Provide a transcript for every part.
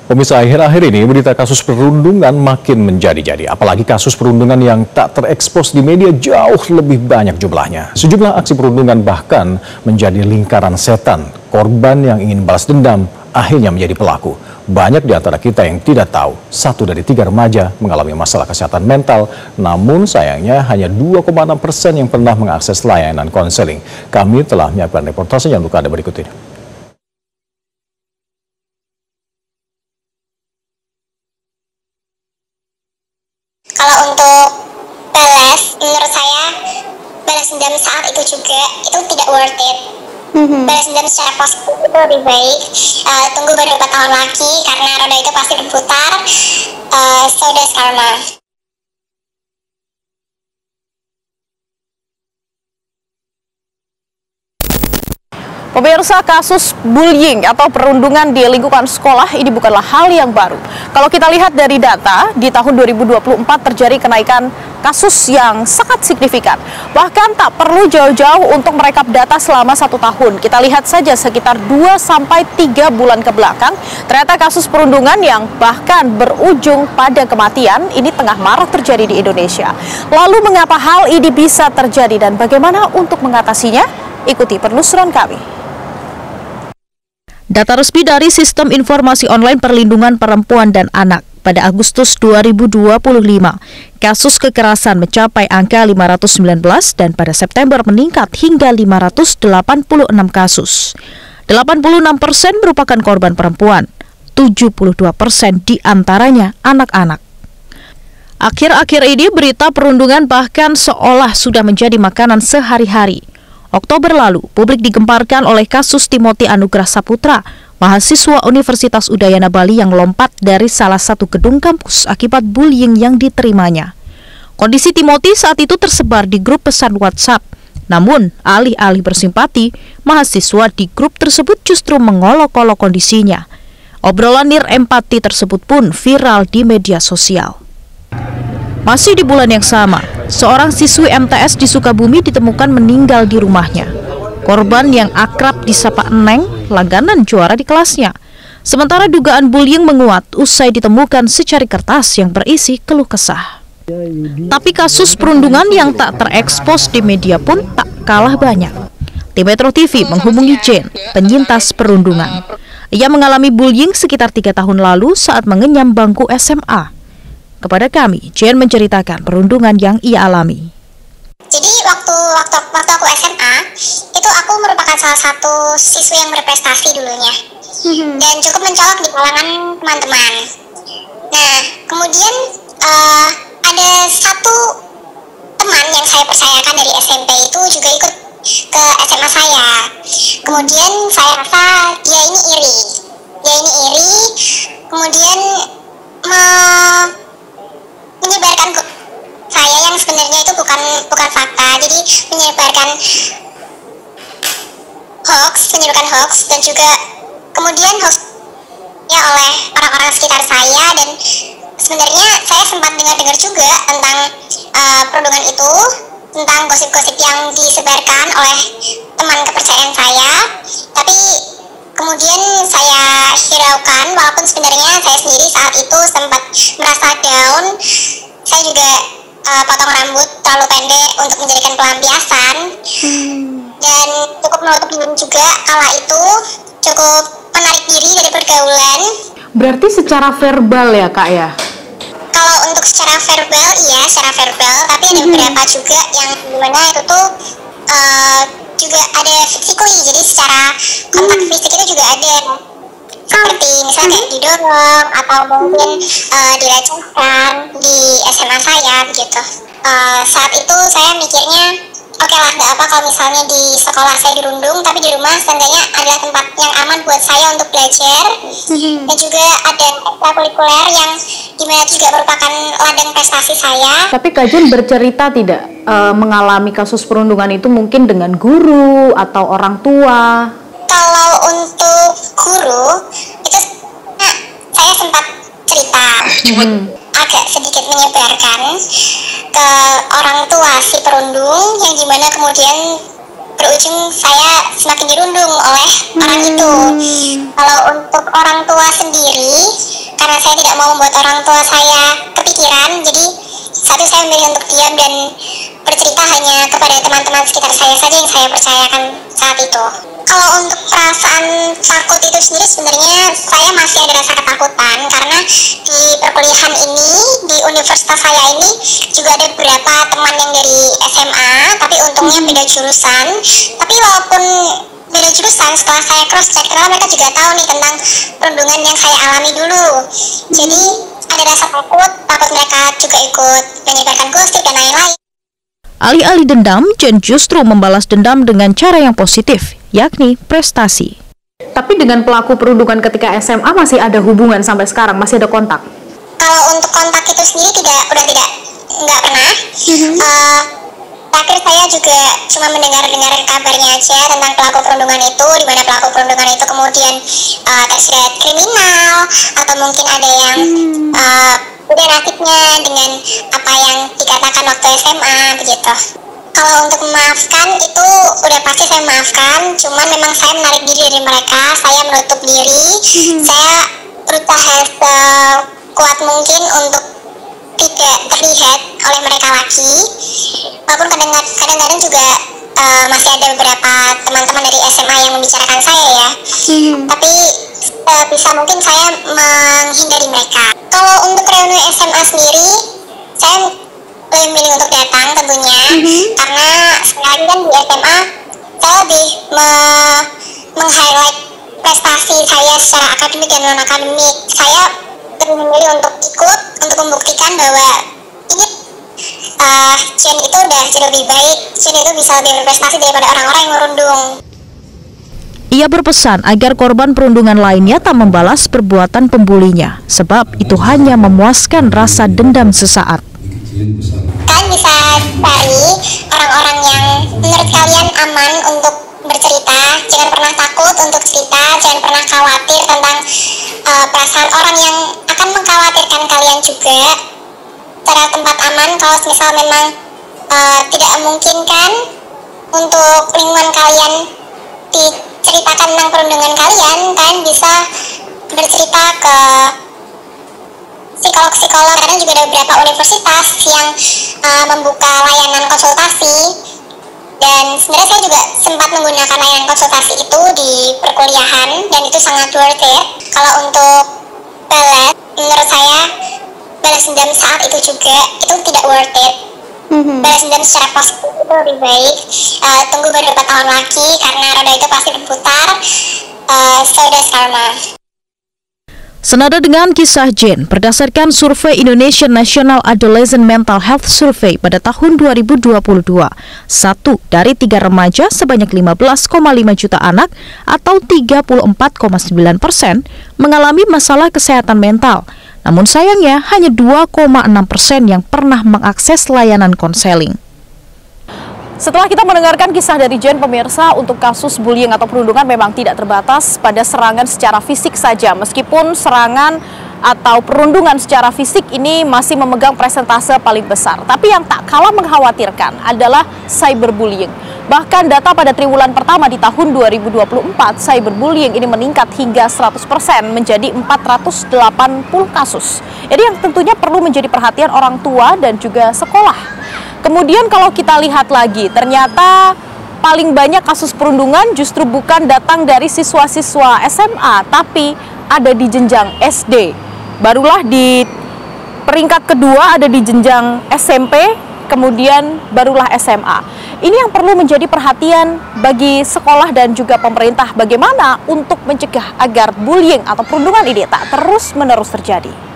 Pemirsa, akhir-akhir ini berita kasus perundungan makin menjadi-jadi. Apalagi kasus perundungan yang tak terekspos di media jauh lebih banyak jumlahnya. Sejumlah aksi perundungan bahkan menjadi lingkaran setan. Korban yang ingin balas dendam akhirnya menjadi pelaku. Banyak di antara kita yang tidak tahu, 1 dari 3 remaja mengalami masalah kesehatan mental. Namun sayangnya hanya 2,6% yang pernah mengakses layanan konseling. Kami telah menyiapkan reportasenya untuk Anda berikut ini. Kalau untuk balas, menurut saya balas dendam saat itu juga itu tidak worth it. Balas dendam secara positif itu lebih baik. Tunggu beberapa tahun lagi karena roda itu pasti berputar. So does karma. Pemirsa, kasus bullying atau perundungan di lingkungan sekolah ini bukanlah hal yang baru. Kalau kita lihat dari data, di tahun 2024 terjadi kenaikan kasus yang sangat signifikan. Bahkan tak perlu jauh-jauh untuk merekap data selama 1 tahun. Kita lihat saja sekitar 2-3 bulan ke belakang, ternyata kasus perundungan yang bahkan berujung pada kematian ini tengah marak terjadi di Indonesia. Lalu mengapa hal ini bisa terjadi dan bagaimana untuk mengatasinya? Ikuti penelusuran kami. Data resmi dari Sistem Informasi Online Perlindungan Perempuan dan Anak pada Agustus 2025, kasus kekerasan mencapai angka 519 dan pada September meningkat hingga 586 kasus. 86% merupakan korban perempuan, 72% diantaranya anak-anak. Akhir-akhir ini berita perundungan bahkan seolah sudah menjadi makanan sehari-hari. Oktober lalu, publik digemparkan oleh kasus Timothy Anugrah Saputra, mahasiswa Universitas Udayana Bali yang lompat dari salah satu gedung kampus akibat bullying yang diterimanya. Kondisi Timothy saat itu tersebar di grup pesan WhatsApp. Namun, alih-alih bersimpati, mahasiswa di grup tersebut justru mengolok-olok kondisinya. Obrolan nirempati tersebut pun viral di media sosial. Masih di bulan yang sama, seorang siswi MTS di Sukabumi ditemukan meninggal di rumahnya. Korban yang akrab disapa Eneng, langganan juara di kelasnya. Sementara dugaan bullying menguat usai ditemukan secari kertas yang berisi keluh kesah. Tapi kasus perundungan yang tak terekspos di media pun tak kalah banyak. Tim Metro TV menghubungi Jane, penyintas perundungan. Ia mengalami bullying sekitar 3 tahun lalu saat mengenyam bangku SMA. Kepada kami, Jane menceritakan perundungan yang ia alami. Jadi waktu aku SMA, itu aku merupakan salah satu siswi yang berprestasi dulunya. Dan cukup mencolok di kalangan teman-teman. Nah, kemudian ada satu teman yang saya percayakan dari SMP itu juga ikut ke SMA saya. Kemudian saya rasa dia ini iri. Kemudian menyebarkan saya yang sebenarnya itu bukan fakta, jadi menyebarkan hoax dan juga kemudian hoax ya oleh orang-orang sekitar saya. Dan sebenarnya saya sempat dengar juga tentang perundungan itu, tentang gosip-gosip yang disebarkan oleh teman kepercayaan saya, tapi kemudian saya hiraukan, walaupun sebenarnya saya sendiri saat itu sempat merasa down. Saya juga potong rambut terlalu pendek untuk menjadikan pelampiasan, dan cukup menutup diri juga kala itu, cukup menarik diri dari pergaulan. Berarti secara verbal ya Kak ya? Kalau untuk secara verbal, iya secara verbal, tapi ada beberapa juga yang dimana itu tuh juga ada physically, jadi secara kontak fisik itu juga ada, seperti misalnya kayak didorong atau mungkin dilecehkan di SMA saya begitu. Saat itu saya mikirnya oke lah, nggak apa kalau misalnya di sekolah saya dirundung, tapi di rumah setidaknya adalah tempat yang aman buat saya untuk belajar. Dan juga ada ekstrakurikuler yang dimana juga merupakan ladang prestasi saya. Tapi Kak Jane bercerita tidak mengalami kasus perundungan itu mungkin dengan guru atau orang tua? Kalau untuk guru itu saya sempat cerita, agak sedikit menyebarkan ke orang tua si perundung, yang dimana kemudian berujung saya semakin dirundung oleh orang itu. Kalau untuk orang tua sendiri, karena saya tidak mau membuat orang tua saya kepikiran, jadi satu saya memilih untuk diam dan bercerita hanya kepada teman-teman sekitar saya saja yang saya percayakan saat itu. Kalau untuk perasaan takut itu sendiri sebenarnya saya masih ada rasa ketakutan karena di perkuliahan ini, di universitas saya ini juga ada beberapa teman yang dari SMA, tapi untungnya beda jurusan. Tapi walaupun beda jurusan, setelah saya cross check, karena mereka juga tahu nih tentang perundungan yang saya alami dulu. Jadi ada rasa takut mereka juga ikut menyebarkan gosip dan lain-lain. Alih-alih dendam, Jen justru membalas dendam dengan cara yang positif, yakni prestasi. Tapi dengan pelaku perundungan ketika SMA masih ada hubungan sampai sekarang, masih ada kontak? Kalau untuk kontak itu sendiri nggak pernah. Terakhir saya juga cuma mendengar kabarnya aja tentang pelaku perundungan itu, di mana pelaku perundungan itu kemudian terseret kriminal atau mungkin ada yang udah nasibnya dengan apa yang dikatakan waktu SMA begitu. Kalau untuk memaafkan itu udah pasti saya memaafkan, cuman memang saya menarik diri dari mereka, saya menutup diri, saya berusaha sekuat mungkin untuk tidak terlihat oleh mereka lagi. Walaupun kadang-kadang juga masih ada beberapa teman-teman dari SMA yang membicarakan saya ya, tapi bisa mungkin saya menghindari mereka. Kalau untuk reuni SMA sendiri, saya lebih milih untuk datang tentunya, karena sekali kan di SMA saya lebih meng-highlight prestasi saya secara akademik dan non-akademik. Saya lebih memilih untuk ikut, untuk membuktikan bahwa ini Jen itu udah lebih baik, Jen itu bisa lebih berprestasi daripada orang-orang yang merundung. Ia berpesan agar korban perundungan lainnya tak membalas perbuatan pembulinya, sebab itu hanya memuaskan rasa dendam sesaat. Kalian bisa cari orang-orang yang menurut kalian aman untuk bercerita. Jangan pernah takut untuk cerita, jangan pernah khawatir tentang perasaan orang yang akan mengkhawatirkan kalian juga. Cari tempat aman kalau misal memang tidak memungkinkan untuk lingkungan kalian diceritakan tentang perundungan kalian bisa bercerita ke psikolog-psikolog. Karena juga ada beberapa universitas yang membuka layanan konsultasi, dan sebenarnya saya juga sempat menggunakan layanan konsultasi itu di perkuliahan dan itu sangat worth it. Kalau untuk balas, menurut saya balas dendam saat itu juga itu tidak worth it. Balas dendam secara positif itu lebih baik. Tunggu beberapa tahun lagi karena roda itu pasti berputar. So does karma. Senada dengan kisah Jen, berdasarkan survei Indonesian National Adolescent Mental Health Survey pada tahun 2022, 1 dari 3 remaja sebanyak 15,5 juta anak atau 34,9% mengalami masalah kesehatan mental. Namun sayangnya hanya 2,6% yang pernah mengakses layanan konseling. Setelah kita mendengarkan kisah dari Jen, pemirsa, untuk kasus bullying atau perundungan memang tidak terbatas pada serangan secara fisik saja. Meskipun serangan atau perundungan secara fisik ini masih memegang persentase paling besar. Tapi yang tak kalah mengkhawatirkan adalah cyberbullying. Bahkan data pada triwulan pertama di tahun 2024, cyberbullying ini meningkat hingga 100% menjadi 480 kasus. Jadi yang tentunya perlu menjadi perhatian orang tua dan juga sekolah. Kemudian kalau kita lihat lagi, ternyata paling banyak kasus perundungan justru bukan datang dari siswa-siswa SMA, tapi ada di jenjang SD. Barulah di peringkat kedua ada di jenjang SMP, kemudian barulah SMA. Ini yang perlu menjadi perhatian bagi sekolah dan juga pemerintah, bagaimana untuk mencegah agar bullying atau perundungan ini tak terus-menerus terjadi.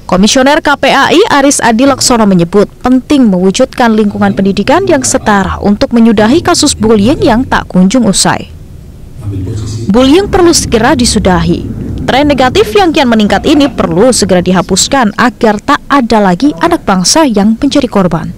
Komisioner KPAI Aris Adi Laksono menyebut penting mewujudkan lingkungan pendidikan yang setara untuk menyudahi kasus bullying yang tak kunjung usai. Bullying perlu segera disudahi. Tren negatif yang kian meningkat ini perlu segera dihapuskan agar tak ada lagi anak bangsa yang menjadi korban.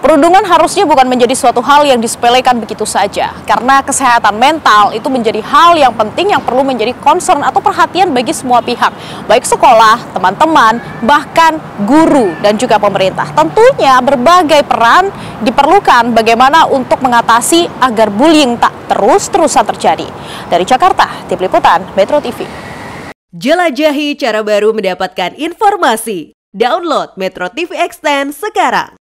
Perundungan harusnya bukan menjadi suatu hal yang disepelekan begitu saja, karena kesehatan mental itu menjadi hal yang penting yang perlu menjadi concern atau perhatian bagi semua pihak, baik sekolah, teman-teman, bahkan guru dan juga pemerintah. Tentunya berbagai peran diperlukan bagaimana untuk mengatasi agar bullying tak terus-terusan terjadi. Dari Jakarta, Tim Liputan Metro TV. Jelajahi cara baru mendapatkan informasi. Download Metro TV Extend sekarang.